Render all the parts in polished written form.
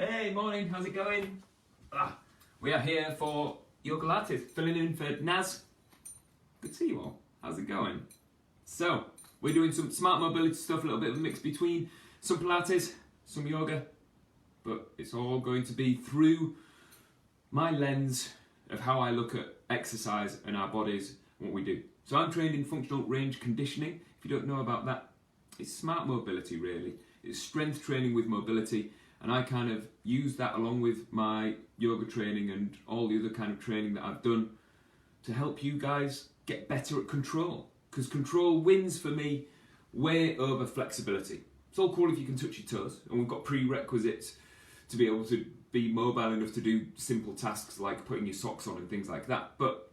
Hey, morning, how's it going? We are here for Yogalates, filling in for Naz. Good to see you all. How's it going? So, we're doing some smart mobility stuff, a little bit of a mix between some Pilates, some yoga, but it's all going to be through my lens of how I look at exercise and our bodies and what we do. So I'm trained in functional range conditioning. If you don't know about that, it's smart mobility really. It's strength training with mobility, and I kind of use that along with my yoga training and all the other kind of training that I've done to help you guys get better at control. Because control wins for me way over flexibility. It's all cool if you can touch your toes, and we've got prerequisites to be able to be mobile enough to do simple tasks like putting your socks on and things like that. But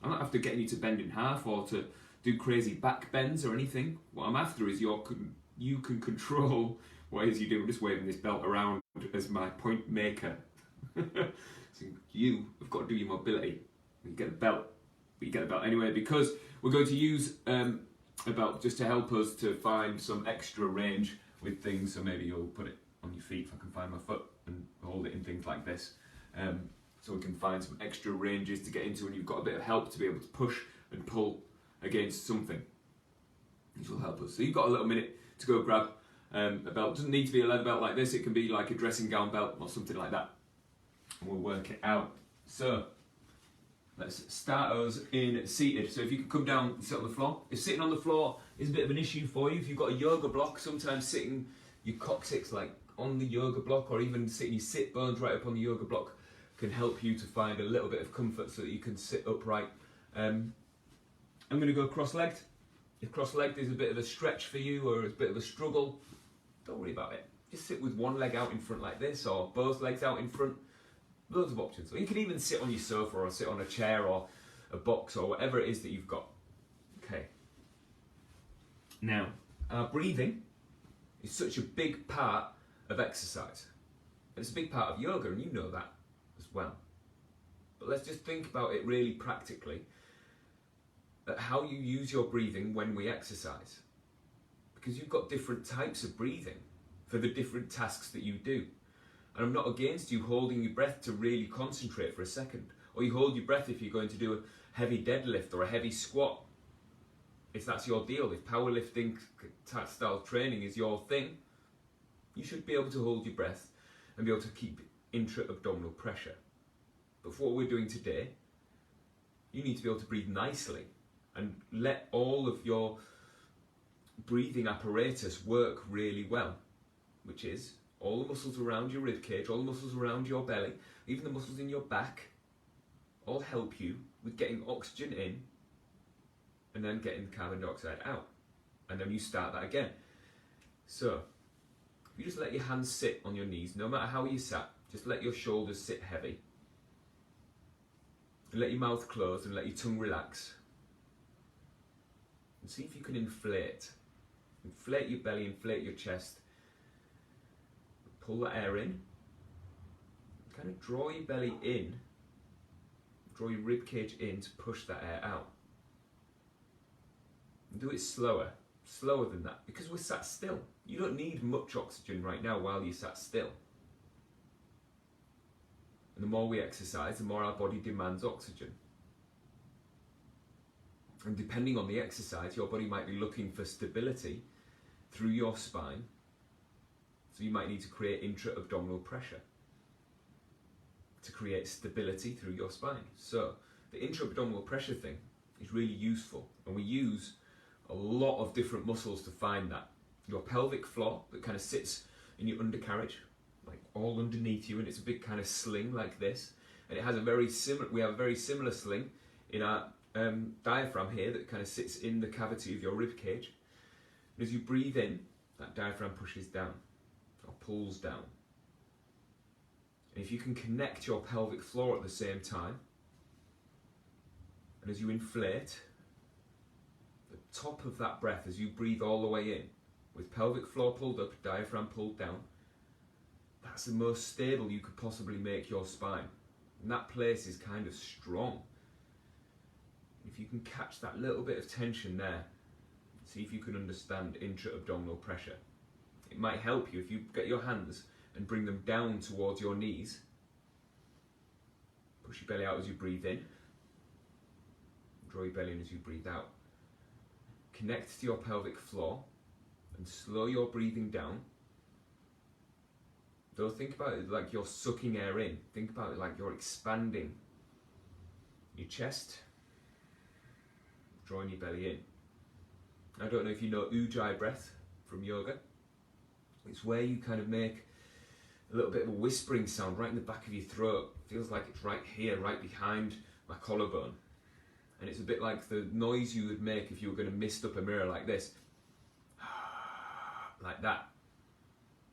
I'm not after getting you to bend in half or to do crazy back bends or anything. What I'm after is you can control what it is you do. I'm just waving this belt around as my point maker. So you have got to do your mobility. You get a belt, but you get a belt anyway, because we're going to use a belt just to help us to find some extra range with things. So maybe you'll put it on your feet if I can find my foot and hold it in things like this. So we can find some extra ranges to get into, and you've got a bit of help to be able to push and pull against something. This will help us. So you've got a little minute to go grab a belt. It doesn't need to be a leather belt like this. It can be like a dressing gown belt or something like that. And we'll work it out. So let's start us in seated. So if you could come down and sit on the floor. If sitting on the floor is a bit of an issue for you, if you've got a yoga block, sometimes sitting your coccyx like on the yoga block, or even sitting your sit bones right up on the yoga block, can help you to find a little bit of comfort so that you can sit upright. I'm going to go cross-legged. If cross-legged is a bit of a stretch for you or it's a bit of a struggle, don't worry about it. Just sit with one leg out in front like this, or both legs out in front. Loads of options. Or you can even sit on your sofa or sit on a chair or a box or whatever it is that you've got. Okay. Now, our breathing is such a big part of exercise. It's a big part of yoga, and you know that as well. But let's just think about it really practically, at how you use your breathing when we exercise. Because you've got different types of breathing for the different tasks that you do. And I'm not against you holding your breath to really concentrate for a second. Or you hold your breath if you're going to do a heavy deadlift or a heavy squat. If that's your deal, if powerlifting style training is your thing, you should be able to hold your breath and be able to keep intra-abdominal pressure. But for what we're doing today, you need to be able to breathe nicely and let all of your breathing apparatus work really well, which is all the muscles around your rib cage, all the muscles around your belly, even the muscles in your back, all help you with getting oxygen in and then getting carbon dioxide out. And then you start that again. So, if you just let your hands sit on your knees, no matter how you sat, just let your shoulders sit heavy. And let your mouth close and let your tongue relax. And see if you can inflate. Inflate your belly, inflate your chest. Pull that air in. Kind of draw your belly in. Draw your rib cage in to push that air out. And do it slower than that, because we're sat still. You don't need much oxygen right now while you're sat still. And the more we exercise, the more our body demands oxygen. And depending on the exercise, your body might be looking for stability through your spine. So you might need to create intra-abdominal pressure to create stability through your spine. So the intra-abdominal pressure thing is really useful, and we use a lot of different muscles to find that. Your pelvic floor that kind of sits in your undercarriage, like all underneath you, and it's a big kind of sling like this. And it has we have a very similar sling in our diaphragm here that kind of sits in the cavity of your rib cage. And as you breathe in, that diaphragm pushes down or pulls down. And if you can connect your pelvic floor at the same time, and as you inflate, the top of that breath, as you breathe all the way in, with pelvic floor pulled up, diaphragm pulled down, that's the most stable you could possibly make your spine. And that place is kind of strong. If you can catch that little bit of tension there, see if you can understand intra-abdominal pressure. It might help you if you get your hands and bring them down towards your knees. Push your belly out as you breathe in. Draw your belly in as you breathe out. Connect to your pelvic floor and slow your breathing down. Don't think about it like you're sucking air in. Think about it like you're expanding your chest, drawing your belly in. I don't know if you know Ujjayi breath from yoga. It's where you kind of make a little bit of a whispering sound right in the back of your throat. Feels like it's right here, right behind my collarbone. And it's a bit like the noise you would make if you were going to mist up a mirror like this. Like that.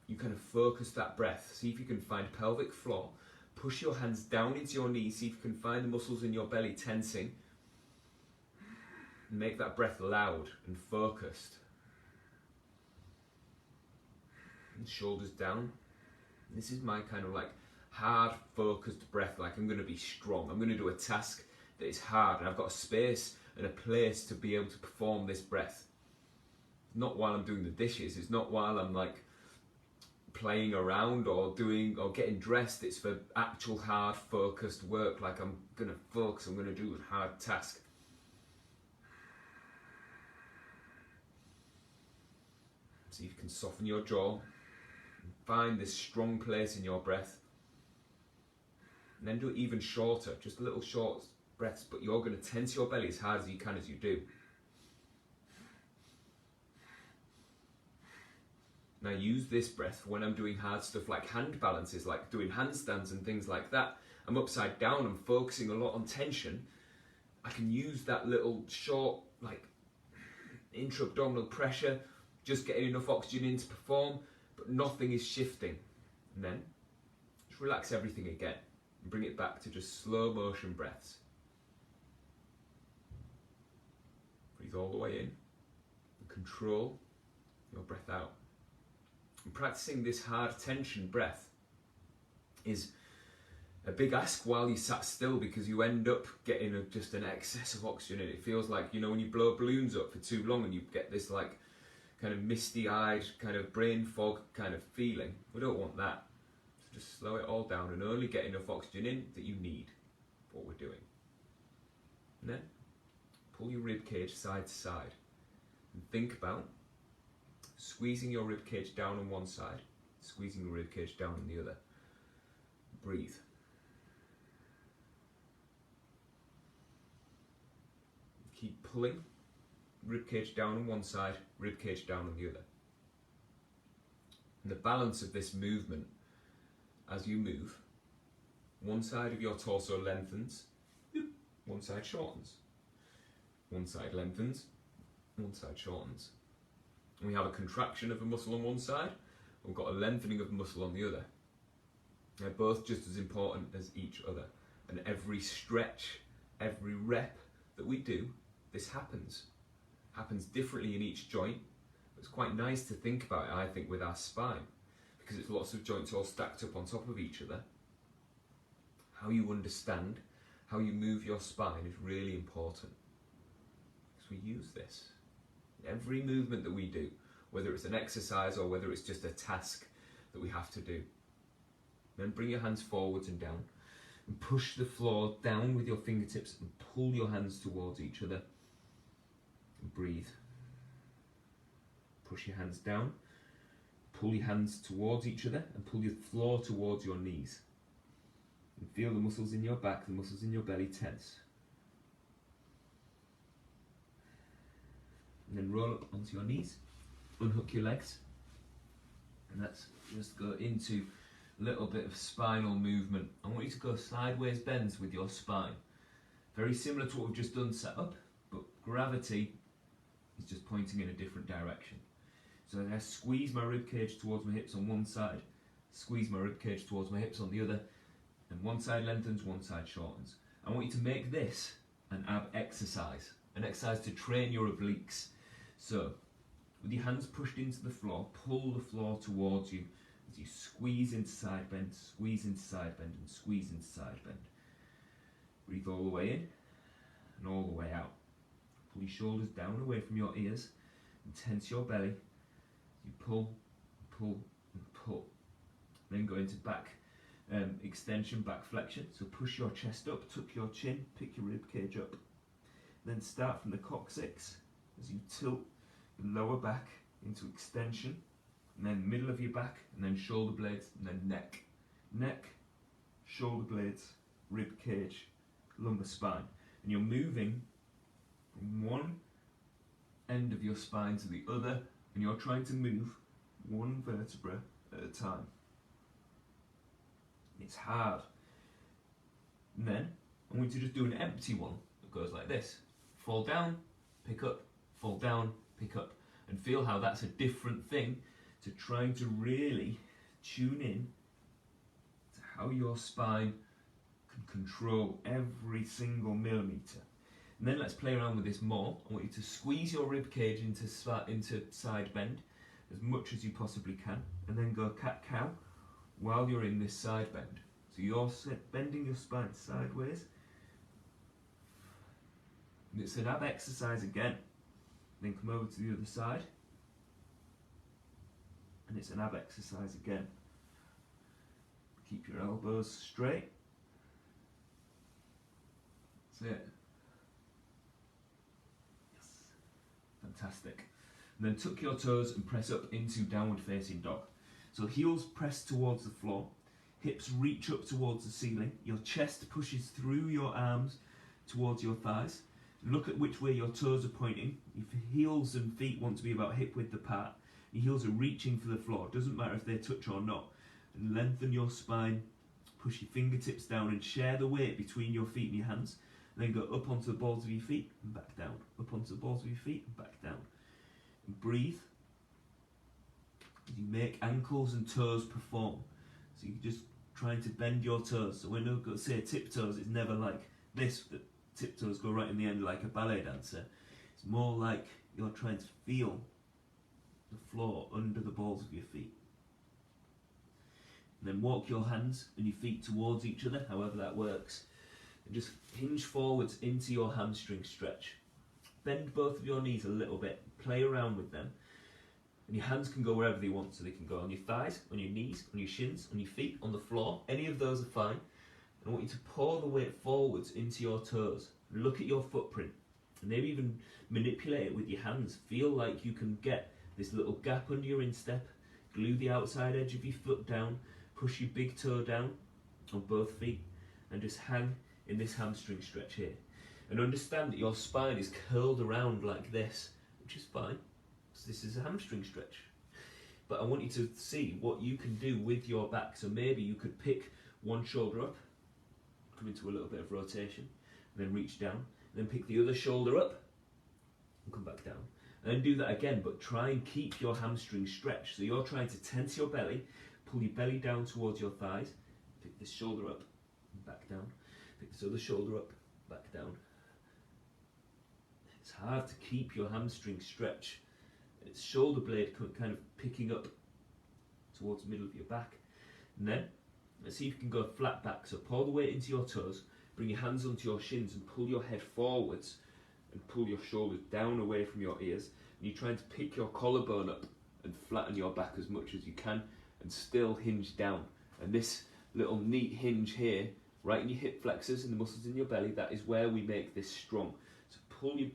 You kind of focus that breath. See if you can find pelvic floor. Push your hands down into your knees. See if you can find the muscles in your belly tensing. And make that breath loud and focused. And shoulders down. This is my kind of like hard focused breath. Like I'm going to be strong. I'm going to do a task that is hard. And I've got a space and a place to be able to perform this breath. Not while I'm doing the dishes. It's not while I'm like playing around or getting dressed. It's for actual hard focused work. Like I'm going to focus. I'm going to do a hard task. See if you can soften your jaw and find this strong place in your breath. And then do it even shorter, just little short breaths, but you're going to tense your belly as hard as you can as you do. Now use this breath when I'm doing hard stuff like hand balances, like doing handstands and things like that. I'm upside down, I'm focusing a lot on tension. I can use that little short, like intra-abdominal pressure, just getting enough oxygen in to perform, but nothing is shifting. And then just relax everything again and bring it back to just slow motion breaths. Breathe all the way in and control your breath out. And practicing this hard tension breath is a big ask while you sat still, because you end up getting just an excess of oxygen, and it feels like, you know, when you blow balloons up for too long and you get this like kind of misty-eyed, kind of brain fog kind of feeling. We don't want that. So just slow it all down and only get enough oxygen in that you need for what we're doing. And then pull your rib cage side to side and think about squeezing your rib cage down on one side, squeezing your rib cage down on the other. Breathe. Keep pulling. Ribcage down on one side, ribcage down on the other. And the balance of this movement, as you move, one side of your torso lengthens, one side shortens. One side lengthens, one side shortens. And we have a contraction of a muscle on one side, we've got a lengthening of a muscle on the other. They're both just as important as each other. And every stretch, every rep that we do, this happens differently in each joint. It's quite nice to think about it, I think, with our spine, because it's lots of joints all stacked up on top of each other. How you understand how you move your spine is really important, because we use this in every movement that we do, whether it's an exercise or whether it's just a task that we have to do. Then bring your hands forwards and down and push the floor down with your fingertips and pull your hands towards each other. And breathe. Push your hands down, pull your hands towards each other and pull your floor towards your knees. And feel the muscles in your back, the muscles in your belly tense. And then roll up onto your knees, unhook your legs, and let's just go into a little bit of spinal movement. I want you to go sideways bends with your spine. Very similar to what we've just done set up, but gravity is just pointing in a different direction. So I squeeze my rib cage towards my hips on one side, squeeze my rib cage towards my hips on the other, and one side lengthens, one side shortens. I want you to make this an ab exercise, an exercise to train your obliques. So with your hands pushed into the floor, pull the floor towards you as you squeeze into side bend, squeeze into side bend, and squeeze into side bend. Breathe all the way in and all the way out. Pull your shoulders down and away from your ears and tense your belly. You pull, pull, and pull. Then go into back extension, back flexion. So push your chest up, tuck your chin, pick your rib cage up. Then start from the coccyx as you tilt the lower back into extension, and then middle of your back, and then shoulder blades, and then neck. Neck, shoulder blades, rib cage, lumbar spine. And you're moving from one end of your spine to the other, and you're trying to move one vertebra at a time. It's hard. And then I want you to just do an empty one that goes like this. Fall down, pick up, fall down, pick up. And feel how that's a different thing to trying to really tune in to how your spine can control every single millimetre. And then let's play around with this more. I want you to squeeze your rib cage into side bend as much as you possibly can, and then go cat-cow while you're in this side bend. So you're bending your spine sideways. And it's an ab exercise again. Then come over to the other side. And it's an ab exercise again. Keep your elbows straight. That's it. Yes. Fantastic. And then tuck your toes and press up into downward facing dog. So heels press towards the floor, hips reach up towards the ceiling, your chest pushes through your arms towards your thighs. Look at which way your toes are pointing. Your heels and feet want to be about hip width apart. Your heels are reaching for the floor. It doesn't matter if they touch or not. And lengthen your spine, push your fingertips down and share the weight between your feet and your hands. And then go up onto the balls of your feet and back down. Up onto the balls of your feet and back down. And breathe. You make ankles and toes perform. So you're just trying to bend your toes. So when I say tiptoes, it's never like this, that tiptoes go right in the end like a ballet dancer. It's more like you're trying to feel the floor under the balls of your feet. And then walk your hands and your feet towards each other, however that works. And just hinge forwards into your hamstring stretch. Bend both of your knees a little bit, play around with them. And your hands can go wherever they want, so they can go on your thighs, on your knees, on your shins, on your feet, on the floor. Any of those are fine. And I want you to pour the weight forwards into your toes. Look at your footprint. And maybe even manipulate it with your hands. Feel like you can get this little gap under your instep. Glue the outside edge of your foot down. Push your big toe down on both feet. And just hang in this hamstring stretch here. And understand that your spine is curled around like this, which is fine. This is a hamstring stretch. But I want you to see what you can do with your back. So maybe you could pick one shoulder up, come into a little bit of rotation, and then reach down, and then pick the other shoulder up, and come back down. And then do that again, but try and keep your hamstring stretched. So you're trying to tense your belly, pull your belly down towards your thighs, pick this shoulder up, and back down, pick this other shoulder up, back down. It's hard to keep your hamstring stretched. It's shoulder blade kind of picking up towards the middle of your back. And then, let's see if you can go flat back. So pour the weight into your toes, bring your hands onto your shins and pull your head forwards and pull your shoulders down away from your ears. And you're trying to pick your collarbone up and flatten your back as much as you can and still hinge down. And this little neat hinge here, right in your hip flexors and the muscles in your belly, that is where we make this strong. So pull your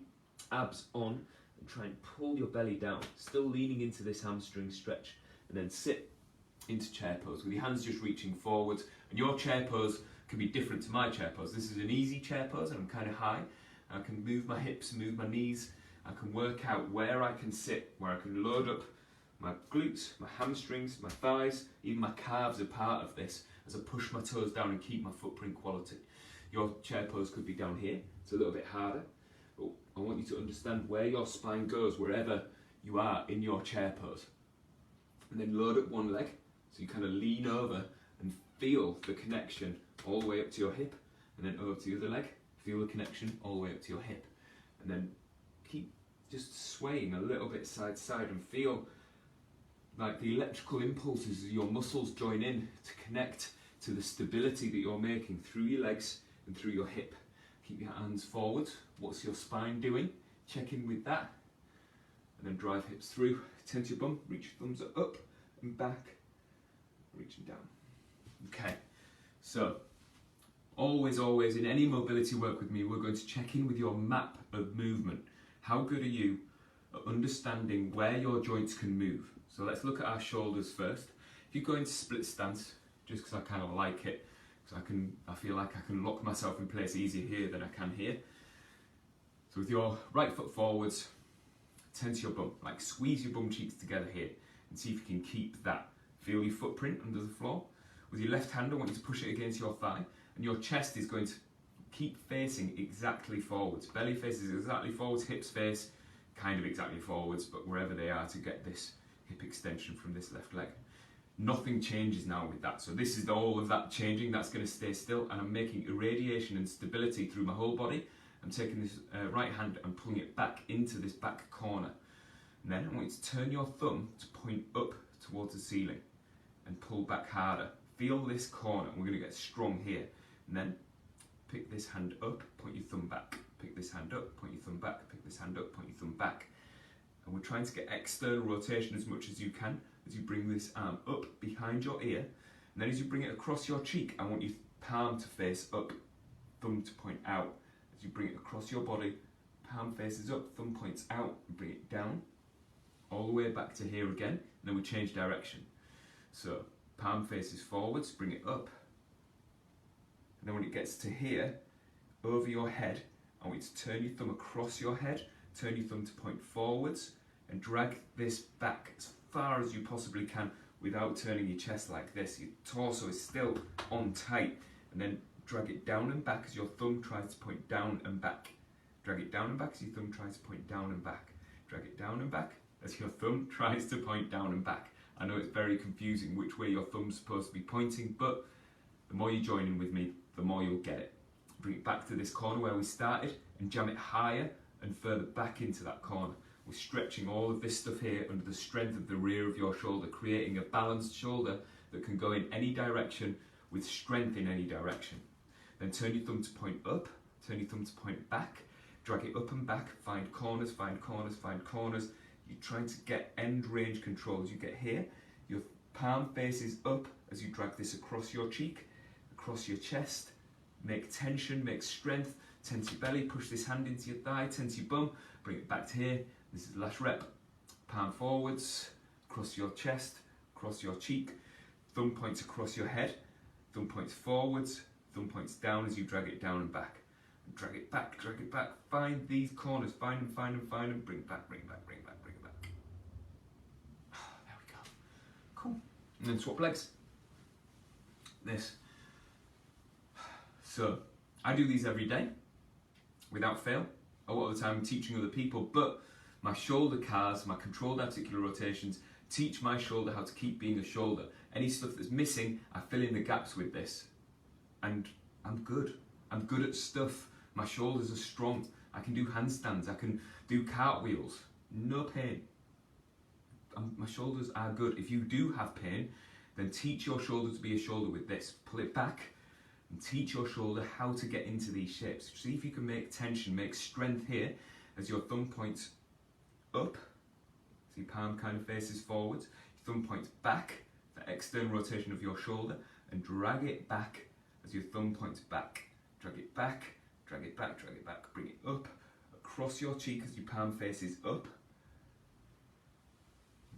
abs on, and try and pull your belly down, still leaning into this hamstring stretch, and then sit into chair pose with your hands just reaching forwards. And your chair pose can be different to my chair pose. This is an easy chair pose and I'm kind of high. I can move my hips, move my knees. I can work out where I can sit, where I can load up my glutes, my hamstrings, my thighs, even my calves are part of this as I push my toes down and keep my footprint quality. Your chair pose could be down here, it's a little bit harder. But I want you to understand where your spine goes, wherever you are in your chair pose. And then load up one leg, so you kind of lean over and feel the connection all the way up to your hip, and then over to the other leg, feel the connection all the way up to your hip. And then keep just swaying a little bit side to side and feel like the electrical impulses as your muscles join in to connect to the stability that you're making through your legs and through your hip. Keep your hands forward. What's your spine doing? Check in with that. And then drive hips through. Tense your bum. Reach your thumbs up and back. reaching down. Okay, so always in any mobility work with me, we're going to check in with your map of movement. How good are you at understanding where your joints can move? So let's look at our shoulders first. If you go into split stance, just because I kind of like it, because I feel like I can lock myself in place easier here than I can here. So with your right foot forwards, tense your bum, like squeeze your bum cheeks together here and see if you can keep that. Feel your footprint under the floor. With your left hand, I want you to push it against your thigh, and your chest is going to keep facing exactly forwards. Belly faces exactly forwards, hips face kind of exactly forwards, but wherever they are to get this hip extension from this left leg. Nothing changes now with that. So this is all of that changing, that's going to stay still, and I'm making irradiation and stability through my whole body. I'm taking this right hand and pulling it back into this back corner. And then I want you to turn your thumb to point up towards the ceiling and pull back harder. Feel this corner, and we're going to get strong here. And then pick this hand up, point your thumb back. Pick this hand up, point your thumb back. Pick this hand up, point your thumb back. And we're trying to get external rotation as much as you can as you bring this arm up behind your ear. And then as you bring it across your cheek, I want your palm to face up, thumb to point out. As you bring it across your body, palm faces up, thumb points out, and bring it down, all the way back to here again, and then we change direction. So palm faces forwards, bring it up, and then when it gets to here, over your head, I want you to turn your thumb across your head, turn your thumb to point forwards, and drag this back as far as you possibly can without turning your chest like this. Your torso is still on tight, and then drag it down and back as your thumb tries to point down and back. Drag it down and back as your thumb tries to point down and back. Drag it down and back as your thumb tries to point down and back. I know it's very confusing which way your thumb's supposed to be pointing, but the more you join in with me, the more you'll get it. Bring it back to this corner where we started and jam it higher and further back into that corner. We're stretching all of this stuff here under the strength of the rear of your shoulder, creating a balanced shoulder that can go in any direction with strength in any direction. Then turn your thumb to point up, turn your thumb to point back, drag it up and back, find corners, find corners, find corners. You're trying to get end range control. As you get here, your palm faces up as you drag this across your cheek, across your chest. Make tension, make strength, tense your belly, push this hand into your thigh, tense your bum, bring it back to here. This is the last rep. Palm forwards, across your chest, across your cheek, thumb points across your head, thumb points forwards, thumb points down as you drag it down and back. And drag it back, find these corners, find them, bring it back, bring it back, bring it back, bring it back. There we go. Cool. And then swap legs. This. So, I do these every day, without fail. A lot of the time I'm teaching other people, but my shoulder cars, my controlled articular rotations, teach my shoulder how to keep being a shoulder. Any stuff that's missing, I fill in the gaps with this. And I'm good. I'm good at stuff. My shoulders are strong. I can do handstands. I can do cartwheels. No pain. My shoulders are good. If you do have pain, then teach your shoulder to be a shoulder with this. Pull it back and teach your shoulder how to get into these shapes. See if you can make tension, make strength here as your thumb points up. See, palm kind of faces forwards. Your thumb points back, the external rotation of your shoulder, and drag it back as your thumb points back. Drag it back, drag it back, drag it back. Bring it up, across your cheek as your palm faces up.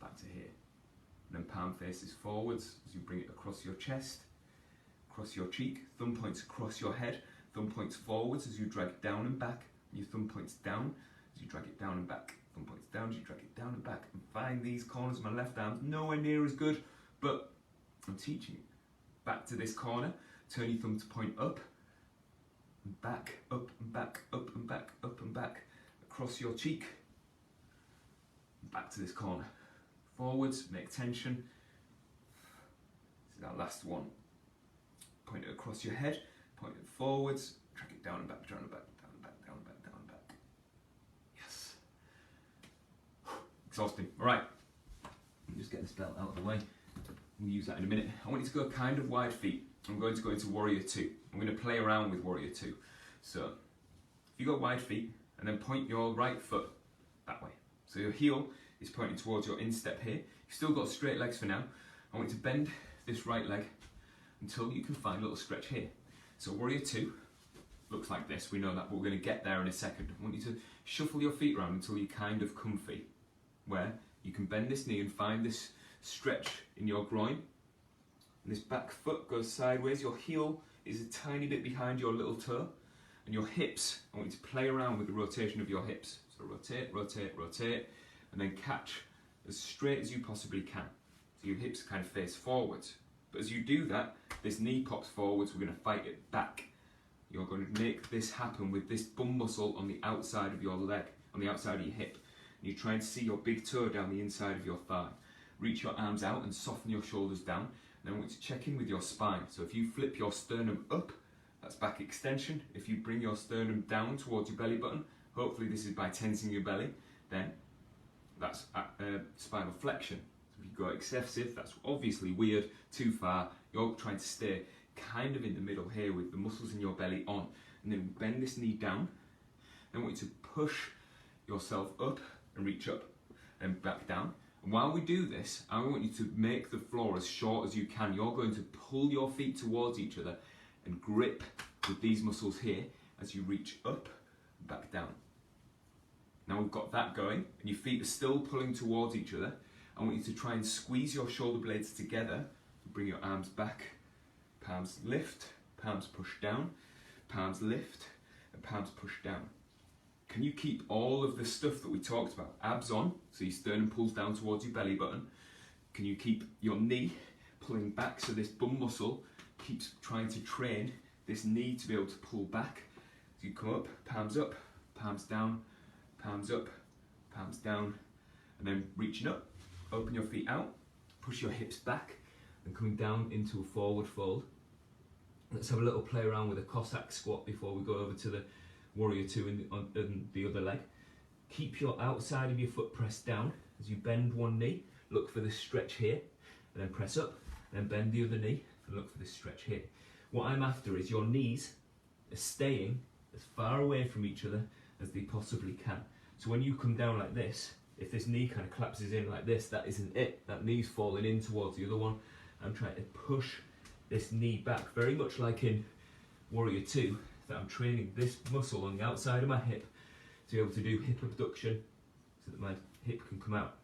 Back to here. And then palm faces forwards as you bring it across your chest, across your cheek. Thumb points across your head. Thumb points forwards as you drag it down and back. Your thumb points down as you drag it down and back. Thumb points down as you drag it down and back. And find these corners of my left arm. Nowhere near as good, but I'm teaching you. Back to this corner. Turn your thumb to point up. And back, up and back, up and back, up and back. Across your cheek. Back to this corner. Forwards, make tension. This is our last one. Point it across your head. Point it forwards. Drag it down and back, down and back, down and back, down and back, down and back. Yes. Exhausting. All right. Just get this belt out of the way. We'll use that in a minute. I want you to go kind of wide feet. I'm going to go into Warrior 2. I'm going to play around with Warrior 2. So, if you go wide feet, and then point your right foot that way. So your heel is pointing towards your instep here. You've still got straight legs for now. I want you to bend this right leg until you can find a little stretch here. So warrior two looks like this. We know that, but we're going to get there in a second. I want you to shuffle your feet around until you're kind of comfy, where you can bend this knee and find this stretch in your groin. And this back foot goes sideways. Your heel is a tiny bit behind your little toe. And your hips, I want you to play around with the rotation of your hips. So rotate, rotate, rotate, and then catch as straight as you possibly can. So your hips kind of face forwards. But as you do that, this knee pops forwards, we're going to fight it back. You're going to make this happen with this bum muscle on the outside of your leg, on the outside of your hip. And you're trying to see your big toe down the inside of your thigh. Reach your arms out and soften your shoulders down. And then I want you to check in with your spine. So if you flip your sternum up, that's back extension. If you bring your sternum down towards your belly button, hopefully this is by tensing your belly, then that's spinal flexion. So if you go excessive, that's obviously weird, too far. You're trying to stay kind of in the middle here with the muscles in your belly on. And then bend this knee down. Then I want you to push yourself up and reach up and back down. And while we do this, I want you to make the floor as short as you can. You're going to pull your feet towards each other and grip with these muscles here as you reach up and back down. Now we've got that going and your feet are still pulling towards each other. I want you to try and squeeze your shoulder blades together. Bring your arms back, palms lift, palms push down, palms lift, and palms push down. Can you keep all of the stuff that we talked about? Abs on, so your sternum pulls down towards your belly button. Can you keep your knee pulling back so this bum muscle keeps trying to train this knee to be able to pull back? So you come up, palms down, palms up, palms down, and then reaching up, open your feet out, push your hips back, and coming down into a forward fold. Let's have a little play around with a Cossack squat before we go over to the warrior two on the other leg. Keep your outside of your foot pressed down as you bend one knee, look for this stretch here, and then press up, and then bend the other knee, and look for this stretch here. What I'm after is your knees are staying as far away from each other as they possibly can. So when you come down like this, if this knee kind of collapses in like this, that isn't it. That knee's falling in towards the other one. I'm trying to push this knee back, very much like in warrior two, that I'm training this muscle on the outside of my hip to be able to do hip abduction so that my hip can come out.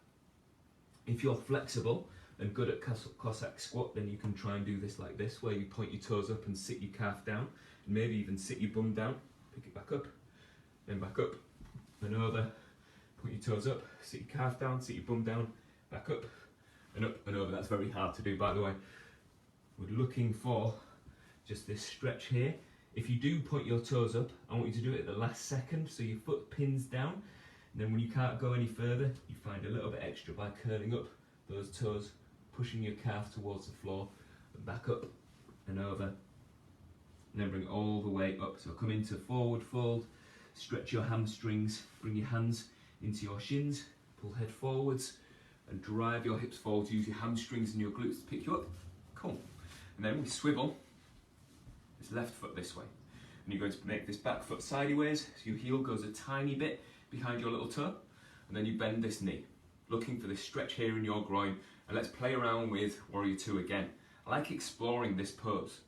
If you're flexible and good at Cossack squat, then you can try and do this like this, where you point your toes up and sit your calf down, and maybe even sit your bum down, pick it back up, then back up and over, point your toes up, sit your calf down, sit your bum down, back up and over. That's very hard to do, by the way. We're looking for just this stretch here. If you do point your toes up, I want you to do it at the last second, so your foot pins down, and then when you can't go any further, you find a little bit extra by curling up those toes, pushing your calf towards the floor, and back up and over, and then bring it all the way up. So come into forward fold, stretch your hamstrings, bring your hands into your shins, pull head forwards, and drive your hips forwards. Use your hamstrings and your glutes to pick you up. Cool. And then we swivel this left foot this way. And you're going to make this back foot sideways, so your heel goes a tiny bit behind your little toe, and then you bend this knee, looking for this stretch here in your groin. And let's play around with warrior two again. I like exploring this pose.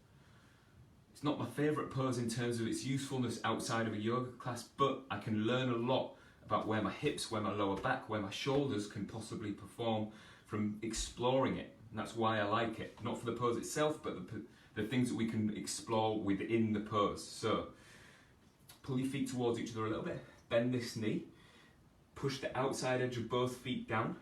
It's not my favourite pose in terms of its usefulness outside of a yoga class, but I can learn a lot about where my hips, where my lower back, where my shoulders can possibly perform from exploring it. And that's why I like it. Not for the pose itself, but the things that we can explore within the pose. So, pull your feet towards each other a little bit, bend this knee, push the outside edge of both feet down,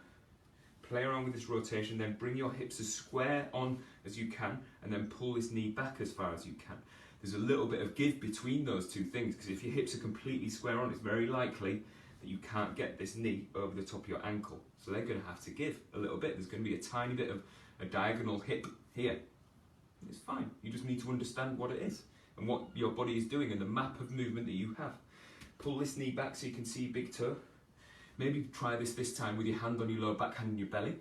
play around with this rotation, then bring your hips as square on as you can, and then pull this knee back as far as you can. There's a little bit of give between those two things, because if your hips are completely square on, it's very likely that you can't get this knee over the top of your ankle. So they're going to have to give a little bit. There's going to be a tiny bit of a diagonal hip here. It's fine. You just need to understand what it is and what your body is doing and the map of movement that you have. Pull this knee back so you can see your big toe. Maybe try this time with your hand on your lower back, hand on your belly.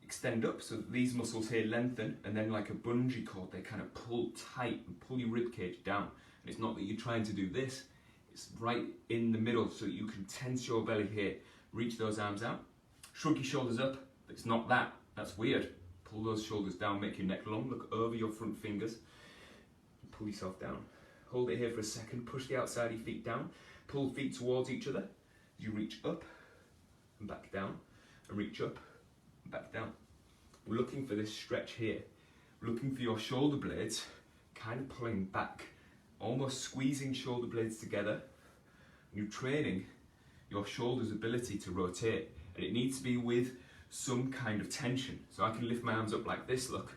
Extend up so that these muscles here lengthen, and then like a bungee cord, they kind of pull tight and pull your rib cage down. And it's not that you're trying to do this, it's right in the middle so that you can tense your belly here. Reach those arms out. Shrug your shoulders up, but it's not that. That's weird. Pull those shoulders down, make your neck long, look over your front fingers, pull yourself down. Hold it here for a second, push the outside of your feet down, pull feet towards each other. You reach up and back down, and reach up and back down. We're looking for this stretch here. We're looking for your shoulder blades kind of pulling back, almost squeezing shoulder blades together. You're training your shoulder's ability to rotate, and it needs to be with some kind of tension. So I can lift my arms up like this, look,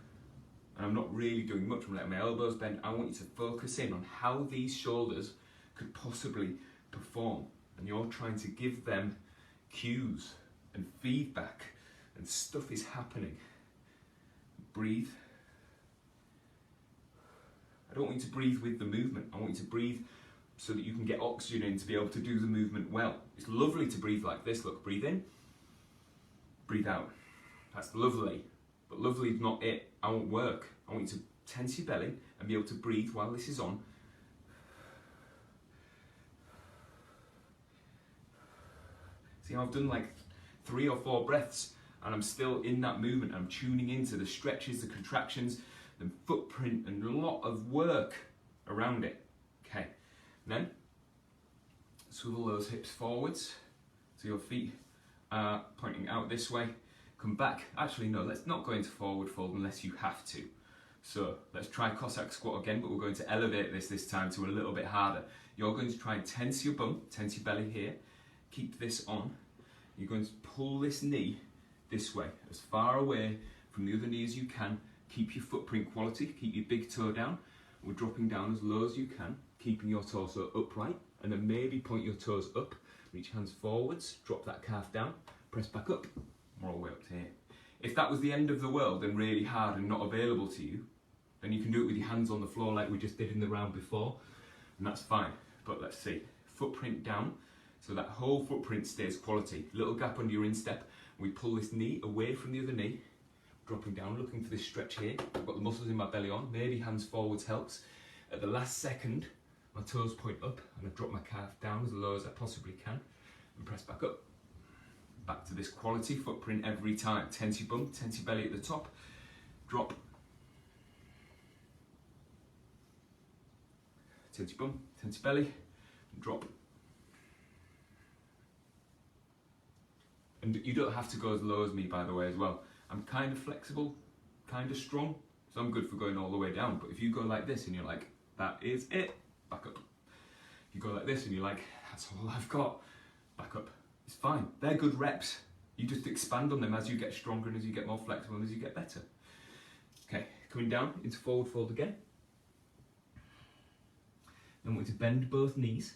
and I'm not really doing much. I'm letting my elbows bend. I want you to focus in on how these shoulders could possibly perform, and you're trying to give them cues and feedback, and stuff is happening. Breathe. I don't want you to breathe with the movement. I want you to breathe so that you can get oxygen in to be able to do the movement well. It's lovely to breathe like this. Look, breathe in, breathe out. That's lovely, but lovely is not it. I want work. I want you to tense your belly and be able to breathe while this is on. See how I've done like 3 or 4 breaths and I'm still in that movement. I'm tuning into the stretches, the contractions, the footprint, and a lot of work around it. Okay, then swivel those hips forwards so your feet are pointing out this way. Come back. Actually, no, let's not go into forward fold unless you have to. So let's try Cossack squat again, but we're going to elevate this time to a little bit harder. You're going to try and tense your bum, tense your belly here. Keep this on. You're going to pull this knee this way, as far away from the other knee as you can. Keep your footprint quality, keep your big toe down. We're dropping down as low as you can, keeping your torso upright, and then maybe point your toes up, reach hands forwards, drop that calf down, press back up. We're all the way up to here. If that was the end of the world and really hard and not available to you, then you can do it with your hands on the floor like we just did in the round before, and that's fine. But let's see, footprint down, so that whole footprint stays quality. Little gap under your instep. We pull this knee away from the other knee, dropping down, looking for this stretch here. I've got the muscles in my belly on, maybe hands forwards helps. At the last second, my toes point up and I drop my calf down as low as I possibly can and press back up. Back to this quality footprint every time. Tense your bum, tense your belly at the top, drop. Tense your bum, tense your belly, and drop. And you don't have to go as low as me, by the way, as well. I'm kind of flexible, kind of strong, so I'm good for going all the way down. But if you go like this and you're like, that is it, back up. If you go like this and you're like, that's all I've got, back up. It's fine, they're good reps. You just expand on them as you get stronger and as you get more flexible and as you get better. Okay, coming down into forward fold again. Then I want you to bend both knees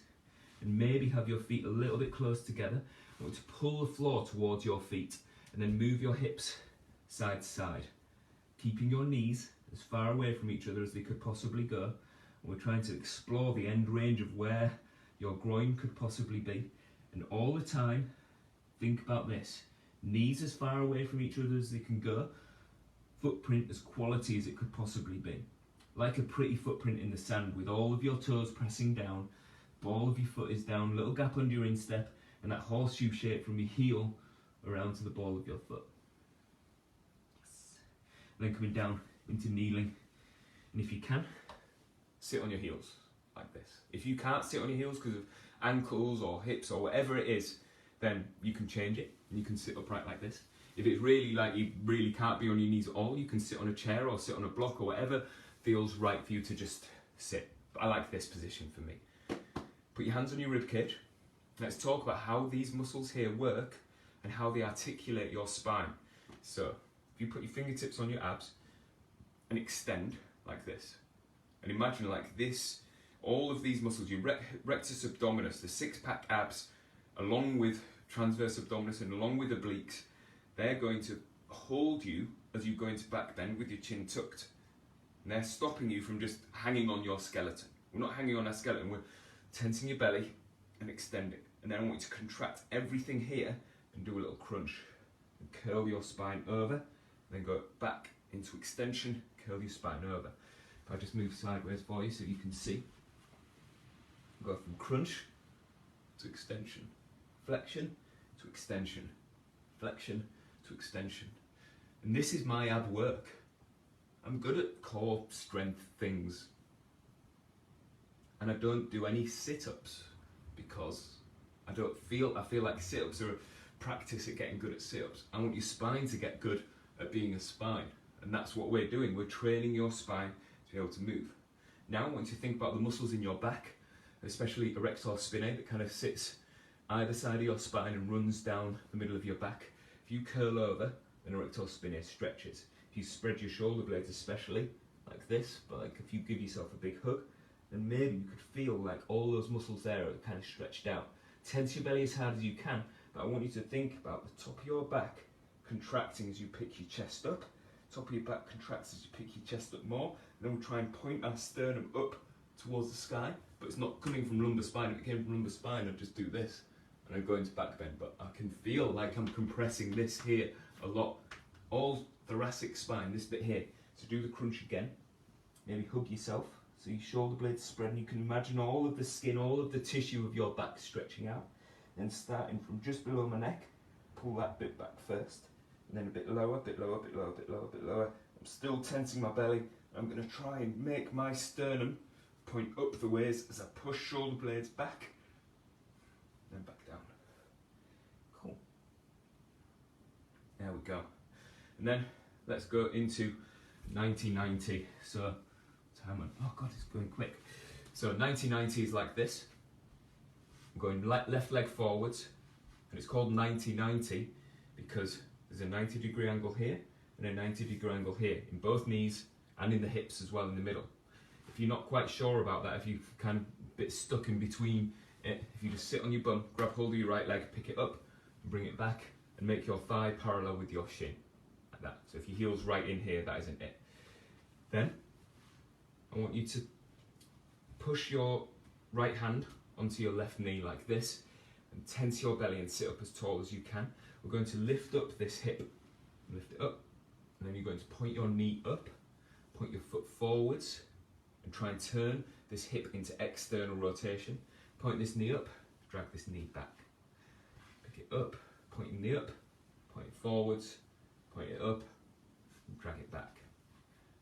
and maybe have your feet a little bit close together. I want you to pull the floor towards your feet and then move your hips side to side, keeping your knees as far away from each other as they could possibly go. And we're trying to explore the end range of where your groin could possibly be. And all the time, think about this. Knees as far away from each other as they can go, footprint as quality as it could possibly be. Like a pretty footprint in the sand with all of your toes pressing down, ball of your foot is down, little gap under your instep, and that horseshoe shape from your heel around to the ball of your foot. Yes. And then coming down into kneeling. And if you can, sit on your heels like this. If you can't sit on your heels because of ankles or hips or whatever it is, then you can change it and you can sit upright like this. If it's really like you really can't be on your knees at all, you can sit on a chair or sit on a block or whatever feels right for you to just sit. But I like this position for me. Put your hands on your rib cage. Let's talk about how these muscles here work and how they articulate your spine. So if you put your fingertips on your abs and extend like this, and imagine like this, all of these muscles, your rectus abdominis, the six-pack abs, along with transverse abdominis and along with obliques, they're going to hold you as you go into back bend with your chin tucked. And they're stopping you from just hanging on your skeleton. We're not hanging on our skeleton, we're tensing your belly and extending. And then I want you to contract everything here and do a little crunch. And curl your spine over, then go back into extension, curl your spine over. If I just move sideways for you so you can see. Go from crunch to extension, flexion to extension, flexion to extension, And this is my ab work. I'm good at core strength things. And I don't do any sit-ups because I feel like sit-ups are a practice at getting good at sit-ups. I want your spine to get good at being a spine. And that's what we're doing. We're training your spine to be able to move. Now I want you to think about the muscles in your back, especially erector spinae that kind of sits either side of your spine and runs down the middle of your back. If you curl over, then erector spinae stretches. If you spread your shoulder blades especially, like this, but like if you give yourself a big hug, then maybe you could feel like all those muscles there are kind of stretched out. Tense your belly as hard as you can, but I want you to think about the top of your back contracting as you pick your chest up. Top of your back contracts as you pick your chest up more, and then we'll try and point our sternum up towards the sky, but it's not coming from lumbar spine. If it came from lumbar spine, I'd just do this, and I'd go into back bend, but I can feel like I'm compressing this here a lot. All thoracic spine, this bit here. So do the crunch again, maybe hug yourself, so your shoulder blades spread, and you can imagine all of the skin, all of the tissue of your back stretching out. Then starting from just below my neck, pull that bit back first, and then a bit lower, bit lower, bit lower, bit lower, bit lower. I'm still tensing my belly. I'm going to try and make my sternum point up the ways as I push shoulder blades back, then back down. Cool. There we go. And then let's go into 90-90. So, oh God, it's going quick. So 90-90 is like this. I'm going left leg forwards, and it's called 90-90 because there's a 90-degree angle here and a 90-degree angle here in both knees and in the hips as well in the middle. If you're not quite sure about that, if you're kind of a bit stuck in between it, if you just sit on your bum, grab hold of your right leg, pick it up and bring it back and make your thigh parallel with your shin, like that. So if your heel's right in here, that isn't it. Then I want you to push your right hand onto your left knee like this and tense your belly and sit up as tall as you can. We're going to lift up this hip, lift it up, and then you're going to point your knee up, point your foot forwards, and try and turn this hip into external rotation. Point this knee up, drag this knee back. Pick it up, point your knee up, point it forwards, point it up, and drag it back.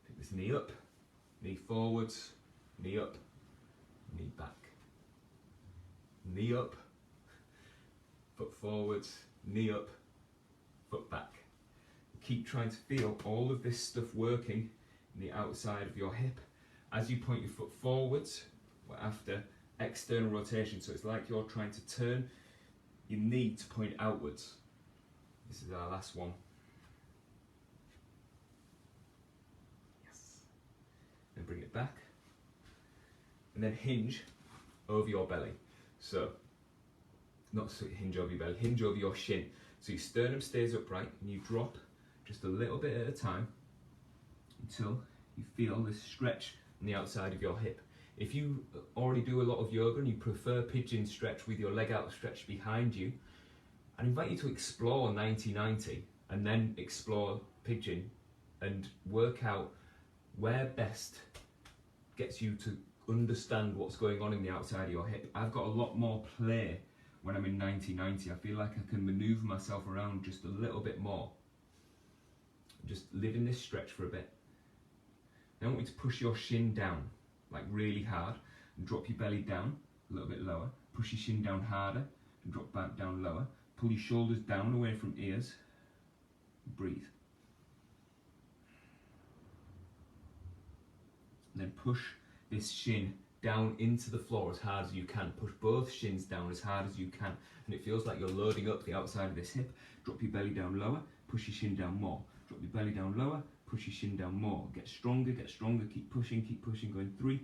Pick this knee up, knee forwards, knee up, knee back. Knee up, foot forwards, knee up, foot back. Keep trying to feel all of this stuff working in the outside of your hip. As you point your foot forwards, we're after external rotation, so it's like you're trying to turn your knee to point outwards. This is our last one. Yes. And bring it back. And then hinge over your belly. So, not so hinge over your belly, hinge over your shin. So your sternum stays upright and you drop just a little bit at a time until you feel this stretch on the outside of your hip. If you already do a lot of yoga and you prefer pigeon stretch with your leg out stretched behind you, I'd invite you to explore 90-90 and then explore pigeon and work out where best gets you to understand what's going on in the outside of your hip. I've got a lot more play when I'm in 90-90. I feel like I can maneuver myself around just a little bit more. Just live in this stretch for a bit. Then I want you to push your shin down, like really hard, and drop your belly down a little bit lower. Push your shin down harder and drop back down lower. Pull your shoulders down away from ears. Breathe. And then push this shin down into the floor as hard as you can. Push both shins down as hard as you can. And it feels like you're loading up the outside of this hip. Drop your belly down lower, push your shin down more. Drop your belly down lower, push your shin down more. Get stronger, keep pushing, going 3,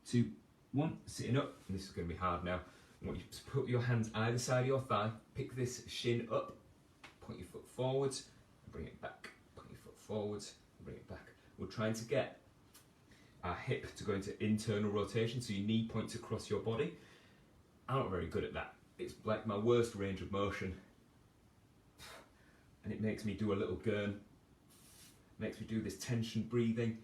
2, 1, sitting up. And this is going to be hard now. I want you to put your hands either side of your thigh, pick this shin up, point your foot forwards, and bring it back. Point your foot forwards, and bring it back. We're trying to get our hip to go into internal rotation, so your knee points across your body. I'm not very good at that. It's like my worst range of motion. And it makes me do a little gurn. Makes me do this tension breathing.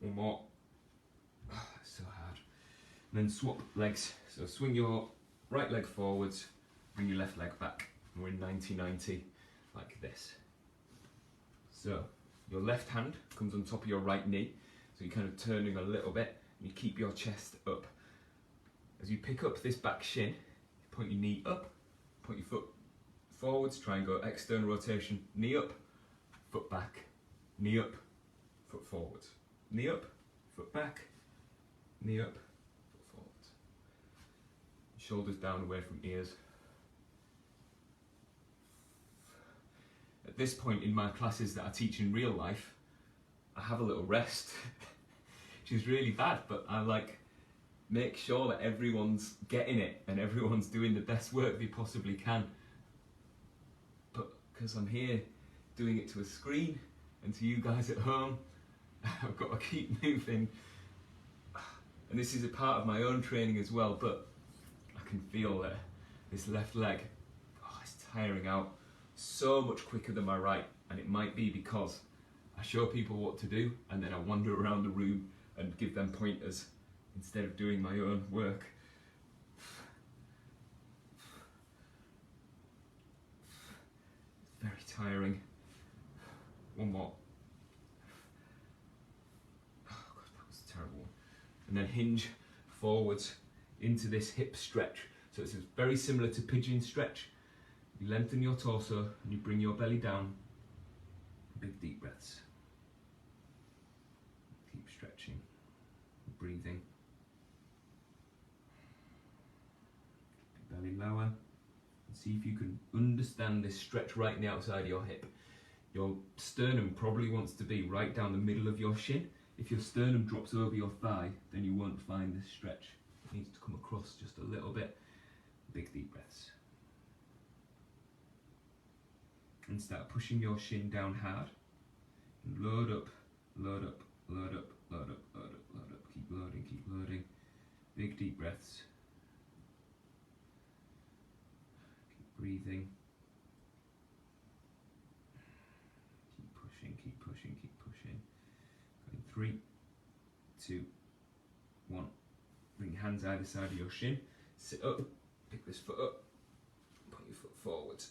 One more. Oh, it's so hard. And then swap legs. So swing your right leg forwards, bring your left leg back. and we're in 90-90 like this. So your left hand comes on top of your right knee, so you're kind of turning a little bit, and you keep your chest up. As you pick up this back shin, you point your knee up, point your foot forwards, try and go external rotation, knee up, foot back, knee up, foot forwards, knee up, foot back, knee up, foot forwards. Shoulders down away from ears. At this point in my classes that I teach in real life, I have a little rest, which is really bad, but I make sure that everyone's getting it and everyone's doing the best work they possibly can. But because I'm here doing it to a screen and to you guys at home, I've got to keep moving. And this is a part of my own training as well, but I can feel that this left leg, it's tiring out so much quicker than my right. And it might be because I show people what to do and then I wander around the room and give them pointers instead of doing my own work. It's very tiring. One more. Oh God, that was a terrible one. And then hinge forwards into this hip stretch. So it's very similar to pigeon stretch. You lengthen your torso and you bring your belly down. Big deep breaths. Keep stretching, breathing. Belly lower, and see if you can understand this stretch right in the outside of your hip. Your sternum probably wants to be right down the middle of your shin. If your sternum drops over your thigh, then you won't find this stretch. It needs to come across just a little bit. Big deep breaths. And start pushing your shin down hard. And load up, load up, load up, load up, load up, load up. Keep loading, keep loading. Big deep breaths. Breathing. Keep pushing, keep pushing, keep pushing. Going 3, 2, 1. Bring your hands either side of your shin. Sit up, pick this foot up, point your foot forwards.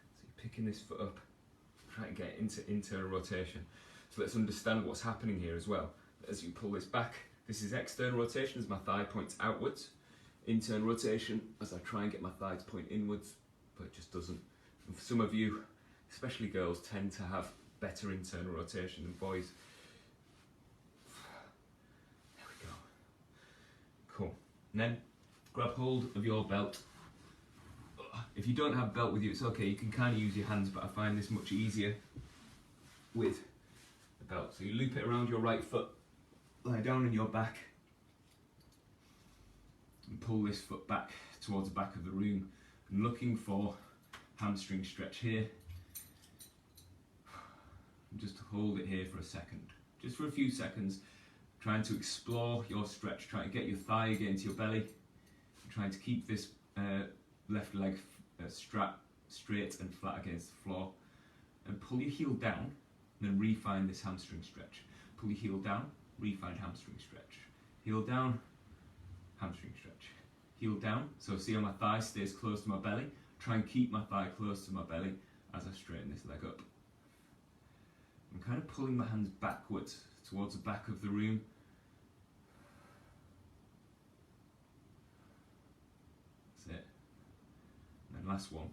So you're picking this foot up, trying to get into internal rotation. So let's understand what's happening here as well. As you pull this back, this is external rotation as my thigh points outwards. Internal rotation as I try and get my thigh to point inwards, but it just doesn't. And for some of you, especially girls, tend to have better internal rotation than boys. There we go. Cool. And then grab hold of your belt. If you don't have belt with you, it's okay. You can kind of use your hands, but I find this much easier with belt. So you loop it around your right foot, lie down on your back, and pull this foot back towards the back of the room. I'm looking for hamstring stretch here. And just hold it here for a second, just for a few seconds, trying to explore your stretch, trying to get your thigh against your belly, trying to keep this left leg straight and flat against the floor, and pull your heel down. And then refine this hamstring stretch. Pull your heel down, refine hamstring stretch. Heel down, hamstring stretch. Heel down, so see how my thigh stays close to my belly. Try and keep my thigh close to my belly as I straighten this leg up. I'm kind of pulling my hands backwards towards the back of the room. That's it. And then last one.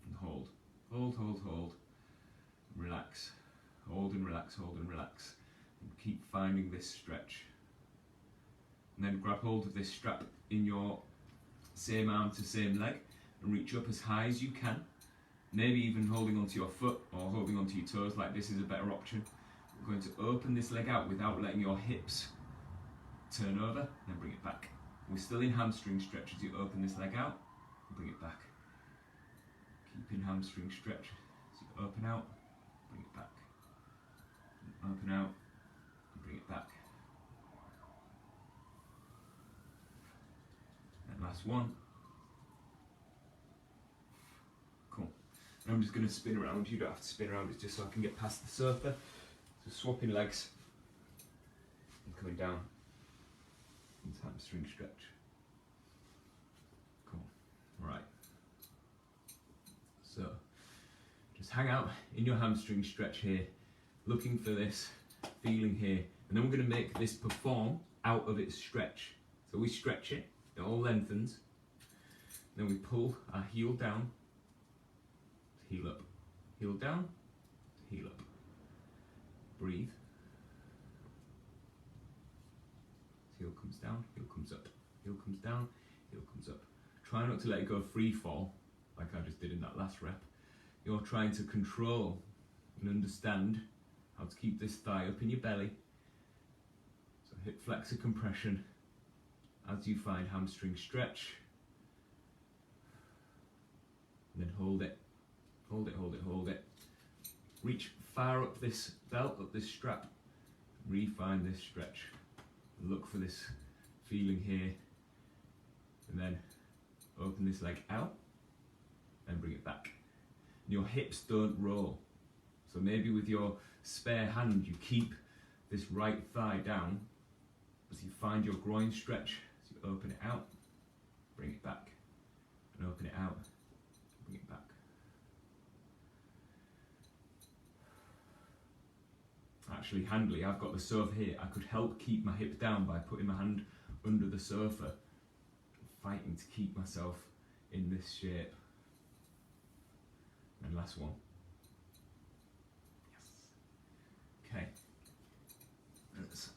And hold. Hold, hold, hold. Relax. Hold and relax, hold and relax. And keep finding this stretch. And then grab hold of this strap in your same arm to same leg and reach up as high as you can. Maybe even holding onto your foot or holding onto your toes, like this is a better option. We're going to open this leg out without letting your hips turn over, then bring it back. We're still in hamstring stretch as you open this leg out and bring it back. Keep in hamstring stretch as you open out, bring it back. Open out and bring it back. And last one. Cool. And I'm just going to spin around. You don't have to spin around, it's just so I can get past the sofa. So swapping legs. coming down into hamstring stretch. Cool. Right. So just hang out in your hamstring stretch here, looking for this feeling here, and then we're going to make this perform out of its stretch. So we stretch it, it all lengthens, then we pull our heel down, heel up, heel down, heel up. Breathe. Heel comes down, heel comes up, heel comes down, heel comes up. Try not to let it go free fall, like I just did in that last rep. You're trying to control and understand how to keep this thigh up in your belly. So hip flexor compression as you find hamstring stretch. And then hold it, hold it, hold it, hold it. Reach far up this belt, up this strap. Refine this stretch. Look for this feeling here. And then open this leg out and bring it back. And your hips don't roll. So maybe with your spare hand you keep this right thigh down as you find your groin stretch. As you open it out, bring it back. And open it out, bring it back. Actually handily, I've got the sofa here. I could help keep my hip down by putting my hand under the sofa, fighting to keep myself in this shape. And last one. Yes. Okay. Let's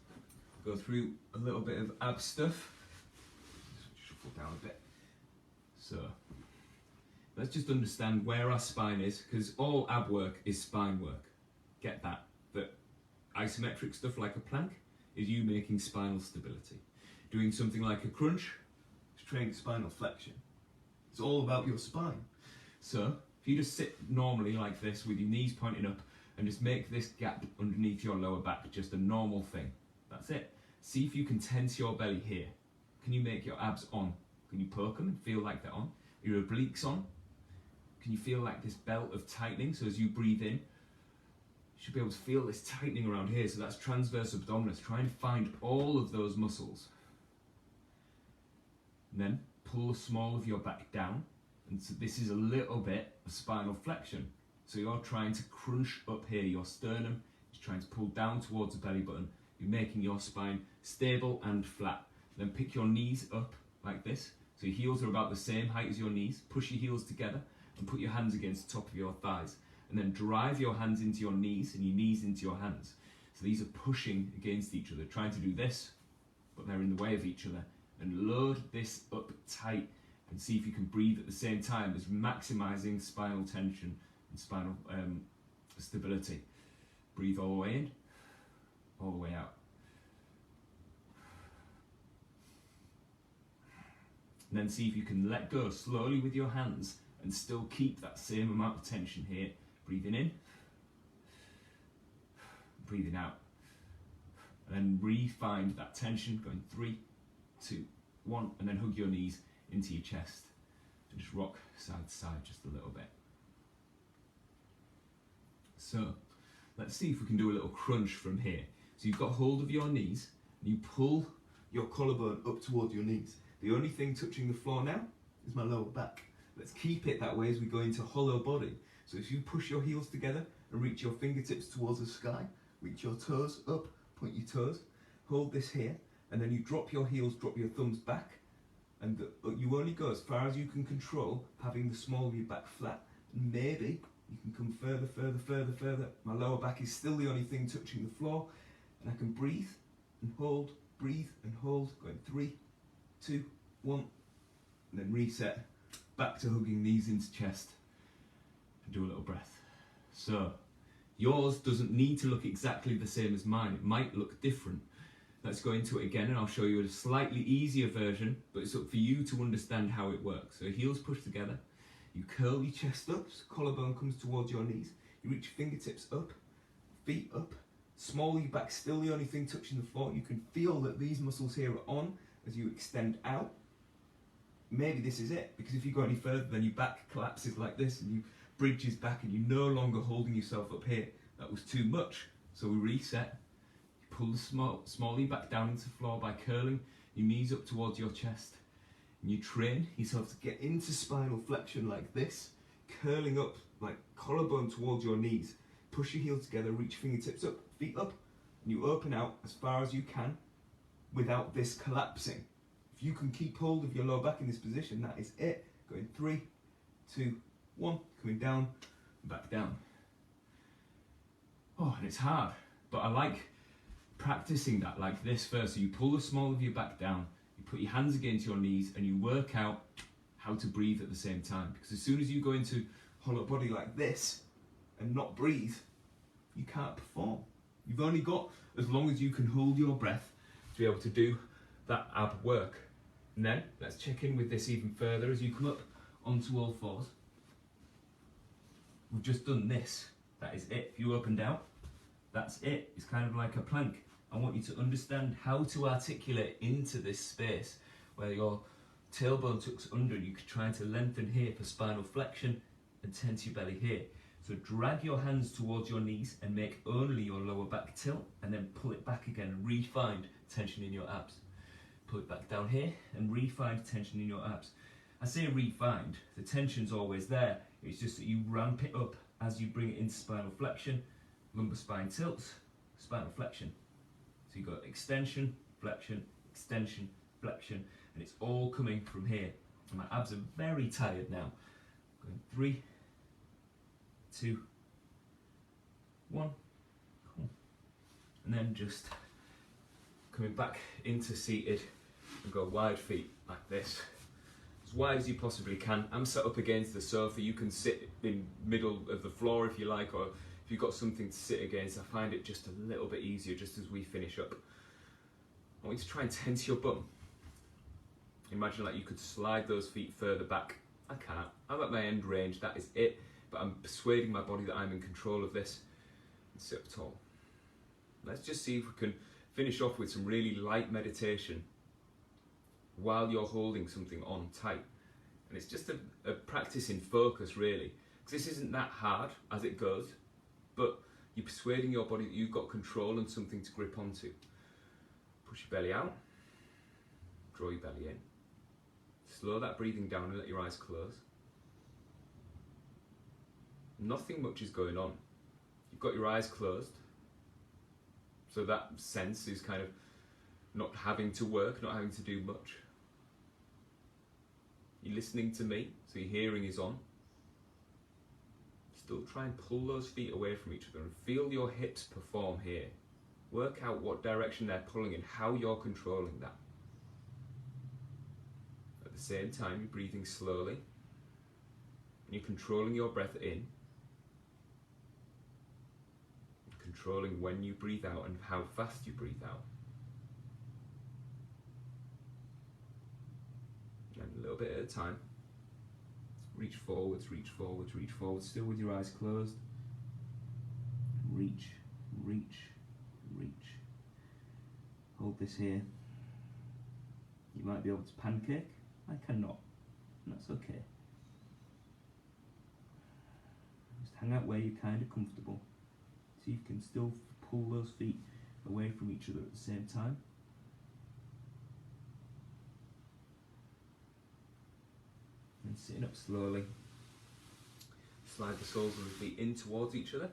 go through a little bit of ab stuff. Shuffle down a bit. So let's just understand where our spine is, because all ab work is spine work. Get that. But isometric stuff like a plank is you making spinal stability. Doing something like a crunch is training spinal flexion. It's all about your spine. So if you just sit normally like this with your knees pointing up and just make this gap underneath your lower back just a normal thing. That's it. See if you can tense your belly here. Can you make your abs on? Can you poke them and feel like they're on? Are your obliques on? Can you feel like this belt of tightening? So as you breathe in, you should be able to feel this tightening around here. So that's transverse abdominis. Try and find all of those muscles. And then pull the small of your back down. And so this is a little bit of spinal flexion. So you're trying to crunch up here. Your sternum is trying to pull down towards the belly button. You're making your spine stable and flat. Then pick your knees up like this. So your heels are about the same height as your knees. Push your heels together and put your hands against the top of your thighs. And then drive your hands into your knees and your knees into your hands. So these are pushing against each other, trying to do this, but they're in the way of each other. And load this up tight and see if you can breathe at the same time as maximizing spinal tension and spinal stability. Breathe all the way in, all the way out. And then see if you can let go slowly with your hands and still keep that same amount of tension here. Breathing in, breathing out. And then re-find that tension, going 3, 2, 1, and then hug your knees into your chest. And just rock side to side just a little bit. So, let's see if we can do a little crunch from here. So you've got hold of your knees, and you pull your collarbone up towards your knees. The only thing touching the floor now is my lower back. Let's keep it that way as we go into hollow body. So if you push your heels together and reach your fingertips towards the sky, reach your toes up, point your toes, hold this here, and then you drop your heels, drop your thumbs back, and you only go as far as you can control, having the small of your back flat, and maybe you can come further, further, further, further. My lower back is still the only thing touching the floor, and I can breathe and hold, going 3, 2, 1, and then reset, back to hugging knees into chest. Do a little breath. So yours doesn't need to look exactly the same as mine. It might look different. Let's go into it again and I'll show you a slightly easier version, but it's up for you to understand how it works. So heels push together, you curl your chest up, so collarbone comes towards your knees, you reach fingertips up, feet up, small of your back still the only thing touching the floor. You can feel that these muscles here are on as you extend out. Maybe this is it, because if you go any further then your back collapses like this and you bridges back and you're no longer holding yourself up here. That was too much. So we reset, you pull smallly back down into the floor by curling your knees up towards your chest. And you train yourself to get into spinal flexion like this, curling up like collarbone towards your knees. Push your heels together, reach fingertips up, feet up, and you open out as far as you can without this collapsing. If you can keep hold of your lower back in this position, that is it. Going 3, 2, 1, coming down, back down. Oh, and it's hard, but I like practicing that like this first. So you pull the small of your back down, you put your hands against your knees, and you work out how to breathe at the same time. Because as soon as you go into hollow body like this and not breathe, you can't perform. You've only got as long as you can hold your breath to be able to do that ab work. And then let's check in with this even further as you come up onto all fours. We've just done this. That is it. If you opened out, that's it. It's kind of like a plank. I want you to understand how to articulate into this space where your tailbone tucks under and you're trying to lengthen here for spinal flexion and tense your belly here. So drag your hands towards your knees and make only your lower back tilt, and then pull it back again and re-find tension in your abs. Pull it back down here and re-find tension in your abs. I say re-find, the tension's always there. It's just that you ramp it up as you bring it into spinal flexion. Lumbar spine tilts, spinal flexion. So you've got extension, flexion, extension, flexion, and it's all coming from here. And my abs are very tired now. Going 3, 2, 1, cool. And then just coming back into seated and go wide feet like this. As wide as you possibly can. I'm sat up against the sofa. You can sit in middle of the floor if you like, or if you've got something to sit against. I find it just a little bit easier just as we finish up. I want you to try and tense your bum. Imagine like you could slide those feet further back. I can't. I'm at my end range, that is it. But I'm persuading my body that I'm in control of this. And sit up tall. Let's just see if we can finish off with some really light meditation while you're holding something on tight. And it's just a practice in focus really. Because this isn't that hard as it goes, but you're persuading your body that you've got control and something to grip onto. Push your belly out, draw your belly in. Slow that breathing down and let your eyes close. Nothing much is going on. You've got your eyes closed, so that sense is kind of not having to work, not having to do much. You're listening to me, so your hearing is on. Still try and pull those feet away from each other and feel your hips perform here. Work out what direction they're pulling and how you're controlling that. At the same time, you're breathing slowly. And you're controlling your breath in. Controlling when you breathe out and how fast you breathe out. And a little bit at a time. Reach forwards, reach forwards, reach forwards, still with your eyes closed. Reach, reach, reach. Hold this here. You might be able to pancake. I cannot. And that's okay. Just hang out where you're kind of comfortable. See if you can still pull those feet away from each other at the same time. And sitting up slowly. Slide the soles of the feet in towards each other.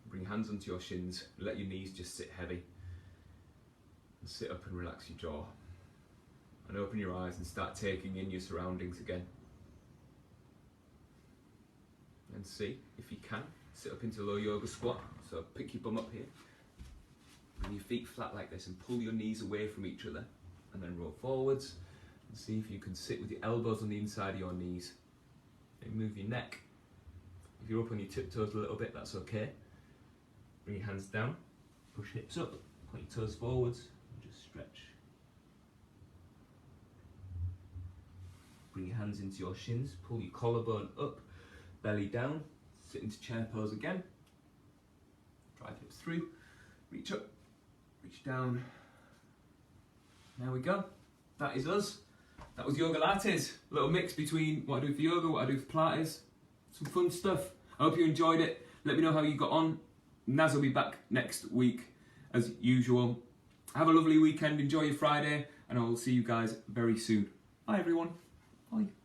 Bring your hands onto your shins. Let your knees just sit heavy. And sit up and relax your jaw. And open your eyes and start taking in your surroundings again. And see, if you can, sit up into low yoga squat. So pick your bum up here. Bring your feet flat like this and pull your knees away from each other. And then roll forwards. And see if you can sit with your elbows on the inside of your knees. And move your neck. If you're up on your tiptoes a little bit, that's okay. Bring your hands down. Push hips up. Point your toes forwards. And just stretch. Bring your hands into your shins. Pull your collarbone up. Belly down, sit into chair pose again. Drive hips through, reach up, reach down. There we go. That is us. That was Yogalates. A little mix between what I do for yoga, what I do for Pilates. Some fun stuff. I hope you enjoyed it. Let me know how you got on. Naz will be back next week as usual. Have a lovely weekend, enjoy your Friday, and I will see you guys very soon. Bye everyone. Bye.